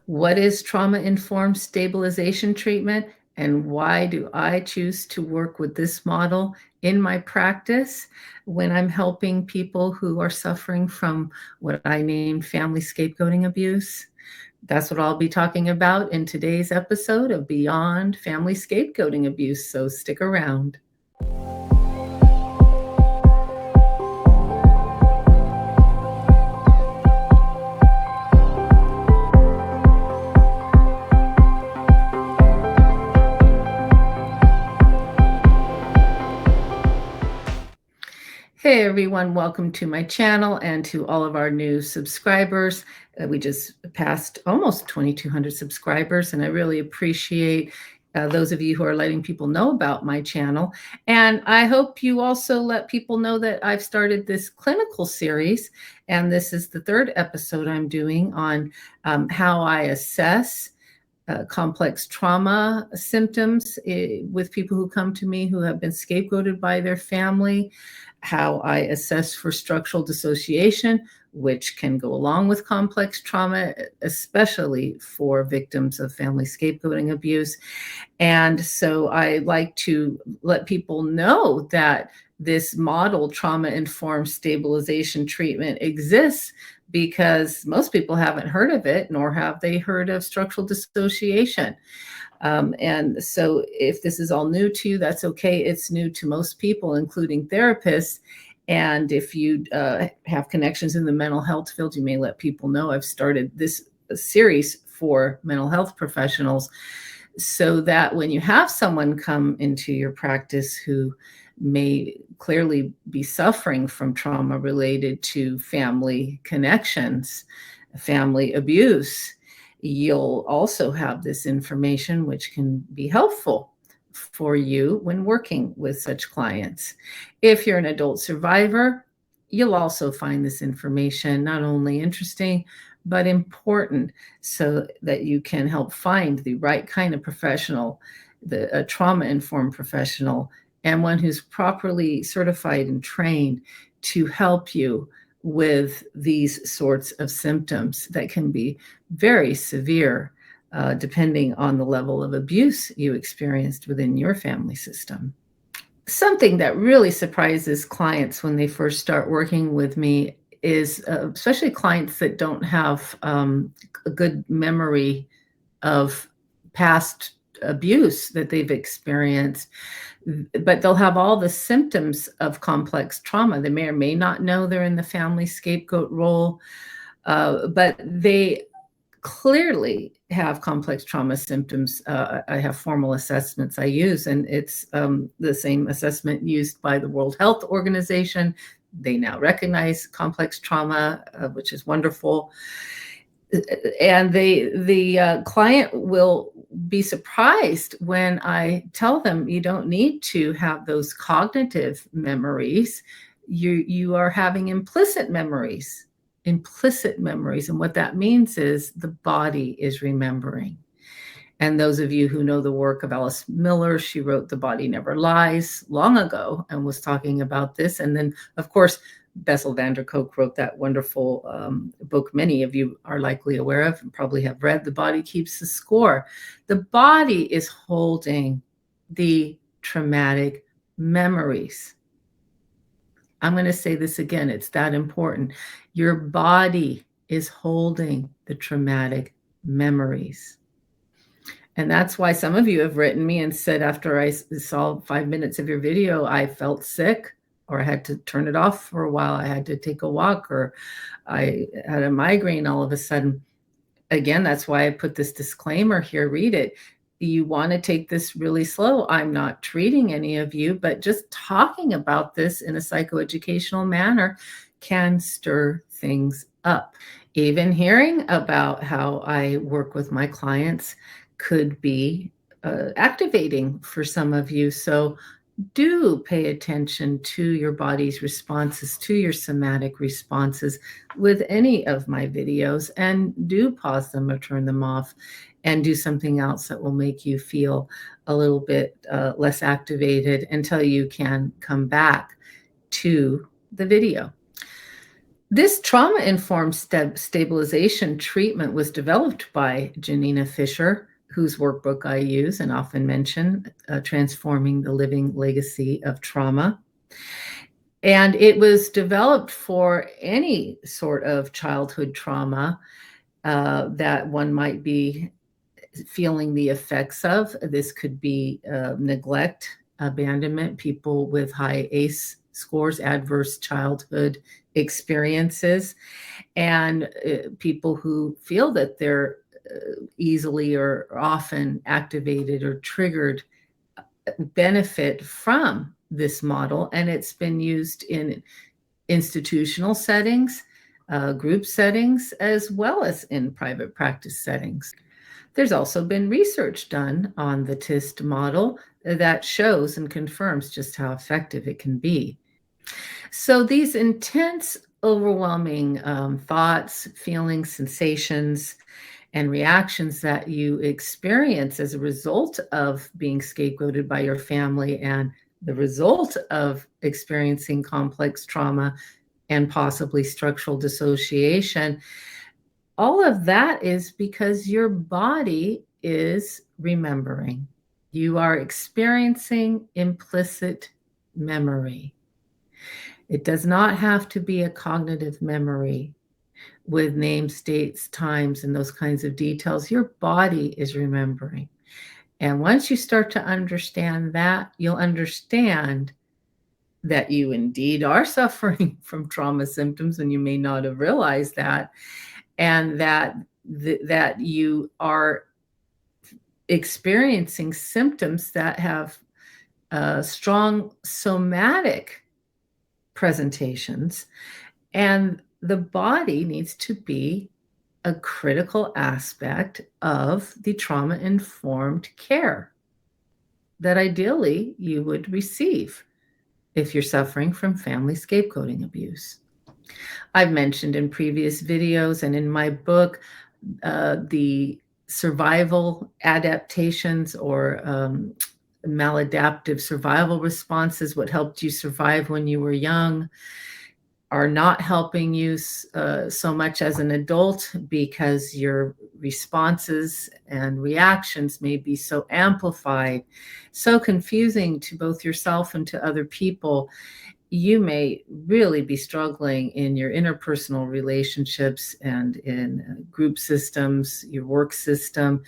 What is trauma-informed stabilization treatment, and why do I choose to work with this model in my practice when I'm helping people who are suffering from what I named family scapegoating abuse? That's what I'll be talking about in today's episode of Beyond Family Scapegoating Abuse, so stick around. Hey everyone, welcome to my channel and to all of our new subscribers. We just passed almost 2,200 subscribers, and I really appreciate those of you who are letting people know about my channel. And I hope you also let people know that I've started this clinical series, and this is the third episode I'm doing on how I assess complex trauma symptoms with people who come to me who have been scapegoated by their family, how I assess for structural dissociation, which can go along with complex trauma, especially for victims of family scapegoating abuse. And so I like to let people know that this model trauma-informed stabilization treatment exists, because most people haven't heard of it, nor have they heard of structural dissociation. And so if this is all new to you, that's okay. It's new to most people, including therapists. And if you have connections in the mental health field, you may let people know I've started this series for mental health professionals, so that when you have someone come into your practice who may clearly be suffering from trauma related to family connections, family abuse, you'll also have this information which can be helpful for you when working with such clients. If you're an adult survivor, you'll also find this information not only interesting, but important, so that you can help find the right kind of professional, a trauma-informed professional, and one who's properly certified and trained to help you with these sorts of symptoms that can be very severe, depending on the level of abuse you experienced within your family system. Something that really surprises clients when they first start working with me is, especially clients that don't have a good memory of past abuse that they've experienced, but they'll have all the symptoms of complex trauma. They may or may not know they're in the family scapegoat role, but they clearly have complex trauma symptoms. I have formal assessments I use, and it's the same assessment used by the World Health Organization. They now recognize complex trauma, which is wonderful. And the client will be surprised when I tell them you don't need to have those cognitive memories. You are having implicit memories. And what that means is the body is remembering. And those of you who know the work of Alice Miller, she wrote The Body Never Lies long ago and was talking about this. And then, of course, Bessel van der Kolk wrote that wonderful book many of you are likely aware of and probably have read, The Body Keeps the Score. The body is holding the traumatic memories. I'm going to say this again. It's that important. Your body is holding the traumatic memories. And that's why some of you have written me and said, after I saw 5 minutes of your video, I felt sick, or I had to turn it off for a while. I had to take a walk, or I had a migraine all of a sudden. Again, that's why I put this disclaimer here. Read it. You want to take this really slow. I'm not treating any of you, but just talking about this in a psychoeducational manner can stir things up. Even hearing about how I work with my clients could be activating for some of you. So do pay attention to your body's responses, to your somatic responses with any of my videos, and do pause them or turn them off and do something else that will make you feel a little bit less activated until you can come back to the video. This trauma-informed stabilization treatment was developed by Janina Fisher, whose workbook I use and often mention, Transforming the Living Legacy of Trauma. And it was developed for any sort of childhood trauma that one might be feeling the effects of. This could be neglect, abandonment, people with high ACE scores, adverse childhood experiences, and people who feel that they're easily or often activated or triggered benefit from this model. And it's been used in institutional settings, group settings, as well as in private practice settings. There's also been research done on the TIST model that shows and confirms just how effective it can be. So these intense, overwhelming thoughts, feelings, sensations, and reactions that you experience as a result of being scapegoated by your family and the result of experiencing complex trauma and possibly structural dissociation, all of that is because your body is remembering. You are experiencing implicit memory. It does not have to be a cognitive memory with names, dates, times, and those kinds of details. Your body is remembering. And once you start to understand that, you'll understand that you indeed are suffering from trauma symptoms, and you may not have realized that, and that you are experiencing symptoms that have strong somatic presentations, and the body needs to be a critical aspect of the trauma-informed care that ideally you would receive if you're suffering from family scapegoating abuse. I've mentioned in previous videos and in my book the survival adaptations or maladaptive survival responses, what helped you survive when you were young, are not helping you so much as an adult because your responses and reactions may be so amplified, so confusing to both yourself and to other people. You may really be struggling in your interpersonal relationships and in group systems, your work system.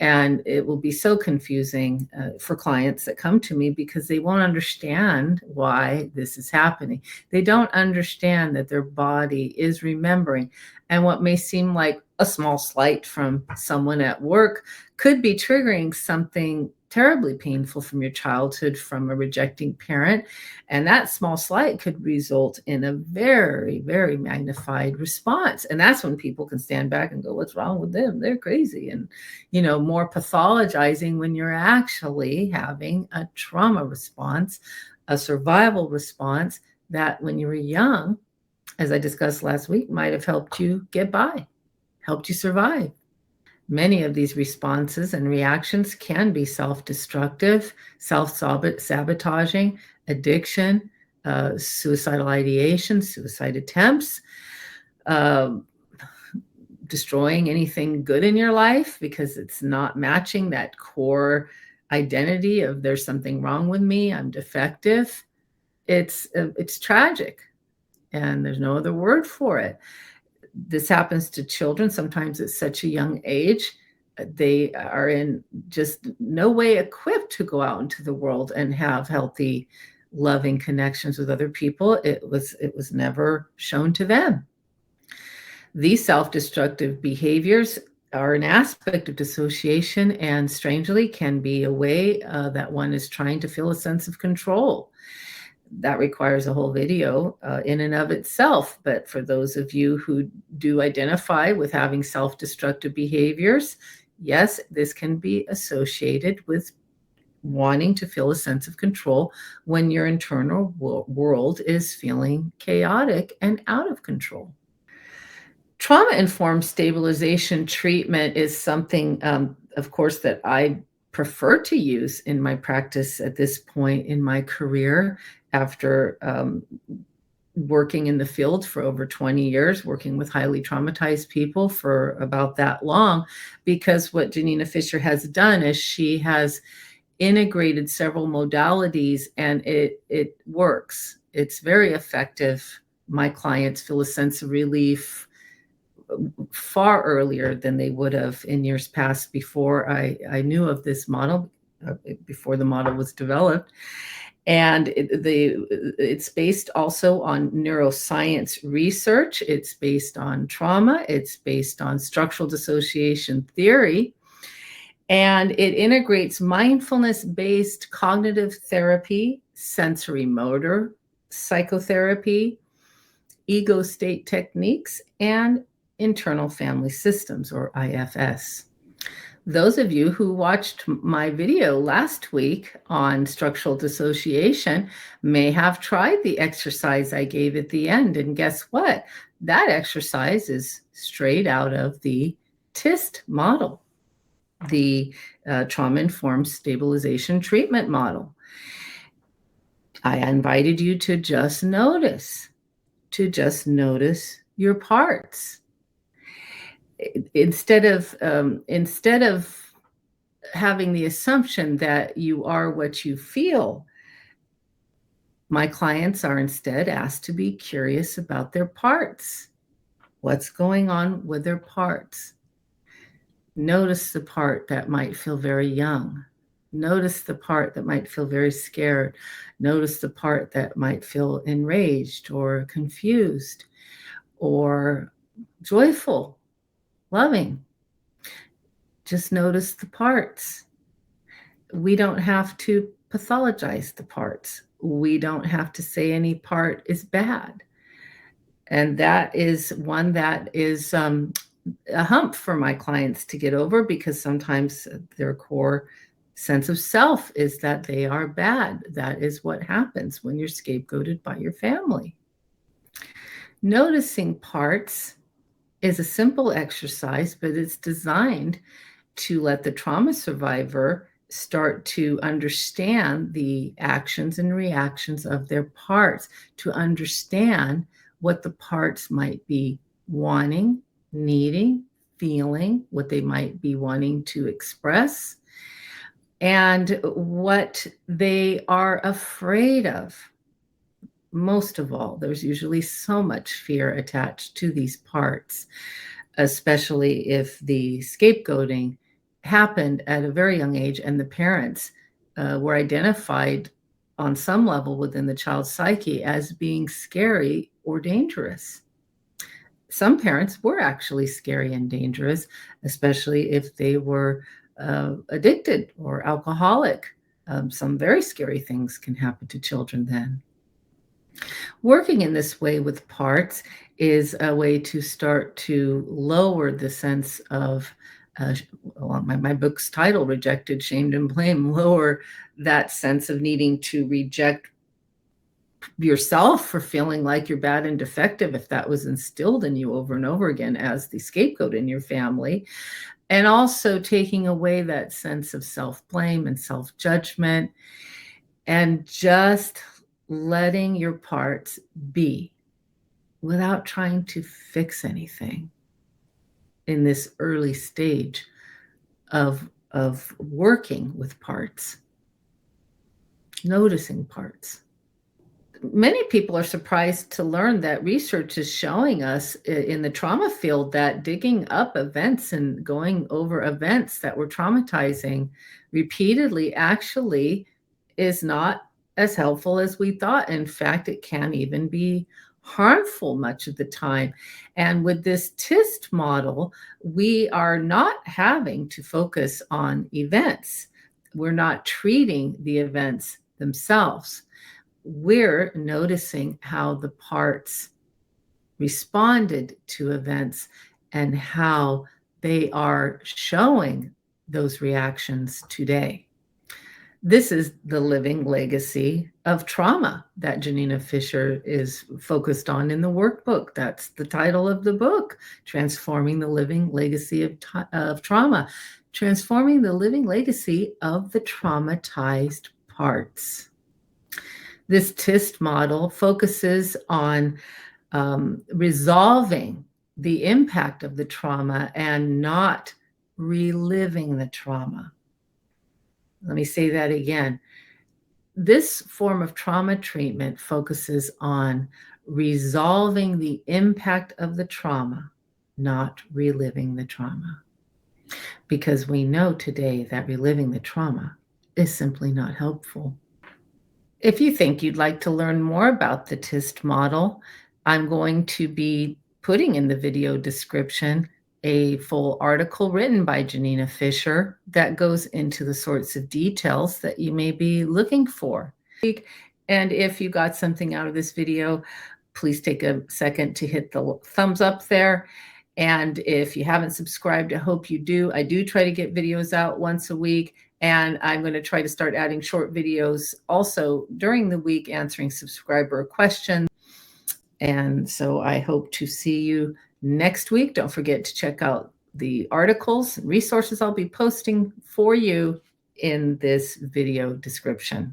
And it will be so confusing for clients that come to me because they won't understand why this is happening. They don't understand that their body is remembering. And what may seem like a small slight from someone at work could be triggering something terribly painful from your childhood, from a rejecting parent. And that small slight could result in a very, very magnified response. And that's when people can stand back and go, what's wrong with them? They're crazy. And, more pathologizing when you're actually having a trauma response, a survival response that when you were young, as I discussed last week, might have helped you get by, helped you survive. Many of these responses and reactions can be self-destructive, self-sabotaging, addiction, suicidal ideation, suicide attempts, destroying anything good in your life because it's not matching that core identity of there's something wrong with me, I'm defective. It's tragic, and there's no other word for it. This happens to children sometimes at such a young age. They are in just no way equipped to go out into the world and have healthy, loving connections with other people. It was never shown to them. These self-destructive behaviors are an aspect of dissociation and strangely can be a way that one is trying to feel a sense of control. That requires a whole video in and of itself. But for those of you who do identify with having self-destructive behaviors, yes, this can be associated with wanting to feel a sense of control when your internal world is feeling chaotic and out of control. Trauma-informed stabilization treatment is something, of course, that I prefer to use in my practice at this point in my career after working in the field for over 20 years, working with highly traumatized people for about that long, because what Janina Fisher has done is she has integrated several modalities, and it works. It's very effective. My clients feel a sense of relief far earlier than they would have in years past before I knew of this model, before the model was developed. And it's based also on neuroscience research. It's based on trauma. It's based on structural dissociation theory. And it integrates mindfulness-based cognitive therapy, sensory motor psychotherapy, ego state techniques, and internal family systems, or IFS. Those of you who watched my video last week on structural dissociation may have tried the exercise I gave at the end. And guess what? That exercise is straight out of the TIST model, the trauma-informed stabilization treatment model. I invited you to just notice your parts. Instead of having the assumption that you are what you feel, my clients are instead asked to be curious about their parts. What's going on with their parts? Notice the part that might feel very young. Notice the part that might feel very scared. Notice the part that might feel enraged or confused or joyful, loving. Just notice the parts. We don't have to pathologize the parts. We don't have to say any part is bad. And that is one that is a hump for my clients to get over, because sometimes their core sense of self is that they are bad. That is what happens when you're scapegoated by your family. Noticing parts is a simple exercise, but it's designed to let the trauma survivor start to understand the actions and reactions of their parts, to understand what the parts might be wanting, needing, feeling, what they might be wanting to express, and what they are afraid of. Most of all, there's usually so much fear attached to these parts, especially if the scapegoating happened at a very young age and the parents were identified on some level within the child's psyche as being scary or dangerous. Some parents were actually scary and dangerous, especially if they were addicted or alcoholic. Some very scary things can happen to children then. Working in this way with parts is a way to start to lower the sense of, my book's title, Rejected, Shamed, and Blamed, lower that sense of needing to reject yourself for feeling like you're bad and defective, if that was instilled in you over and over again as the scapegoat in your family. And also taking away that sense of self-blame and self-judgment, and just letting your parts be without trying to fix anything in this early stage of working with parts, noticing parts. Many people are surprised to learn that research is showing us in the trauma field that digging up events and going over events that were traumatizing repeatedly actually is not as helpful as we thought. In fact, it can even be harmful much of the time. And with this TIST model, we are not having to focus on events. We're not treating the events themselves. We're noticing how the parts responded to events and how they are showing those reactions today. This is the living legacy of trauma that Janina Fisher is focused on in the workbook. That's the title of the book, Transforming the Living Legacy of Trauma, transforming the living legacy of the traumatized parts. This TIST model focuses on resolving the impact of the trauma and not reliving the trauma. Let me say that again. This form of trauma treatment focuses on resolving the impact of the trauma, not reliving the trauma. Because we know today that reliving the trauma is simply not helpful. If you think you'd like to learn more about the TIST model, I'm going to be putting in the video description a full article written by Janina Fisher that goes into the sorts of details that you may be looking for. And if you got something out of this video, please take a second to hit the thumbs up there. And if you haven't subscribed, I hope you do. I do try to get videos out once a week, and I'm going to try to start adding short videos also during the week answering subscriber questions. And so I hope to see you next week. Don't forget to check out the articles and resources I'll be posting for you in this video description.